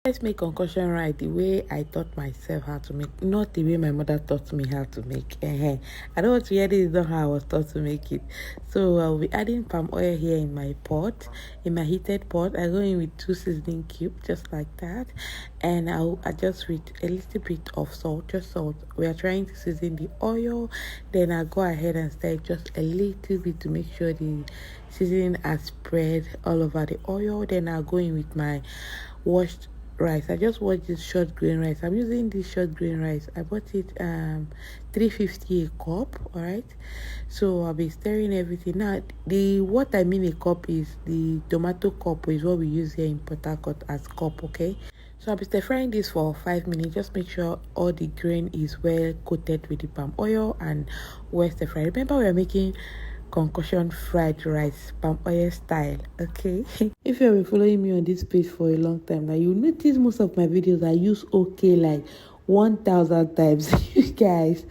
Let's make concussion right the way I taught myself how to make, not the way my mother taught me how to make. I don't want to hear this is not how I was taught to make it. So I'll be adding palm oil here in my pot, in my heated pot. I go in with 2 seasoning cubes, just like that, and I'll adjust with a little bit of salt, just salt. We are trying to season the oil. Then I'll go ahead and stir just a little bit to make sure the seasoning has spread all over the oil. Then I'll go in with my washed rice. I just bought this short grain rice. I'm using this short grain rice. I bought it 350 a cup. All right, so I'll be stirring everything. Now the what I mean a cup is the tomato cup, is what we use here in Port Harcourt as cup. Okay, so I'll be stir frying this for 5 minutes. Just make sure all the grain is well coated with the palm oil and well stir fry. Remember, we are making concussion fried rice, palm oil style. Okay, if you have been following me on this page for a long time now, you notice most of my videos I use okay like 1,000 times. You guys,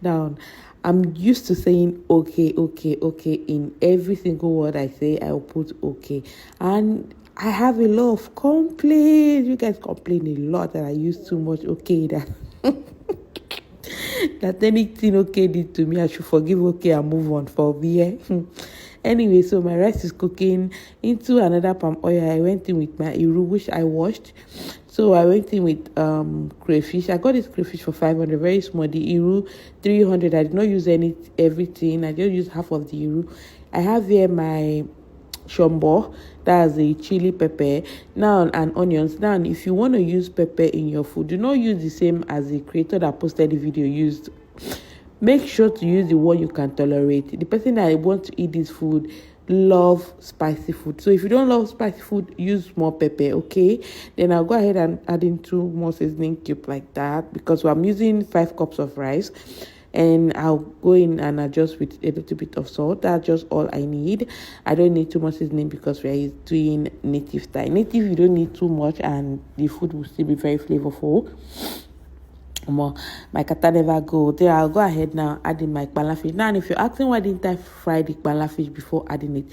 now I'm used to saying okay in every single word I say. I'll put okay, and I have a lot of complaints. You guys complain a lot that I use too much okay, that that anything okay did to me, I should forgive okay and move on for me. Anyway, so my rice is cooking. Into another palm oil, I went in with my iru, which I washed. So I went in with crayfish. I got this crayfish for 500, very small. The iru 300. I did not use everything. I just used half of the iru. I have here my shombo, that's a chili pepper now, and onions. Now if you want to use pepper in your food, do not use the same as the creator that posted the video used. Make sure to use the one you can tolerate. The person that wants to eat this food love spicy food, so if you don't love spicy food, use more pepper. Okay, then I'll go ahead and add in 2 more seasoning cubes like that, because I'm using 5 cups of rice. And I'll go in and adjust with a little bit of salt. That's just all I need. I don't need too much seasoning because we're doing native style. Native, you don't need too much and the food will still be very flavorful. My kata never go. Then I'll go ahead now adding my kpala fish. Now, if you're asking why didn't I fry the kpala fish before adding it,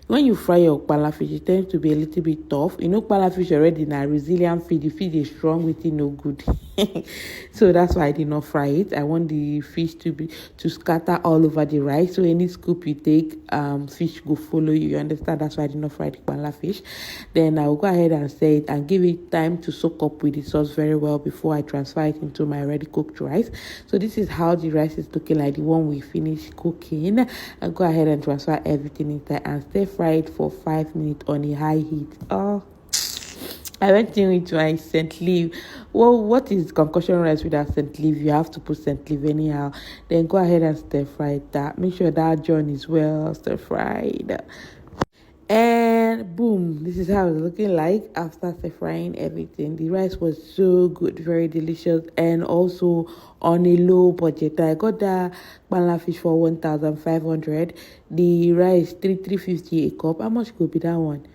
when you fry your kpala fish, it tends to be a little bit tough. You know, kpala fish already in a resilient feed. The feed is strong with it, no good. So that's why I did not fry it. I want the fish to scatter all over the rice. So any scoop you take, fish will follow you. You understand? That's why I did not fry the kpala fish. Then I'll go ahead and say it and give it time to soak up with the sauce very well before I transfer it into my already cooked rice. So this is how the rice is looking like, the one we finished cooking. I'll go ahead and transfer everything inside and stir fry it for 5 minutes on a high heat. I went in with my scent leaf. Well, what is concussion rice without scent leaf? You have to put scent leaf anyhow. Then go ahead and stir fry that. Make sure that joint is well stir fried. And boom, this is how it's looking like after stir frying everything. The rice was so good, very delicious, and also on a low budget. I got the kpala fish for 1,500. The rice 350 a cup. How much could be that one?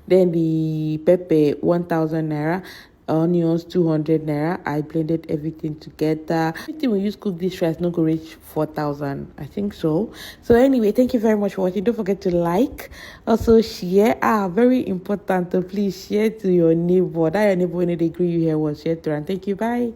Then the pepper 1,000 naira, onions 200 naira. I blended everything together. Everything we use cook this rice not go reach 4,000, I think so. So anyway, thank you very much for watching. Don't forget to like, also share. Very important to please share to your neighbor. That your neighbor when they agree you here was share to, and thank you. Bye.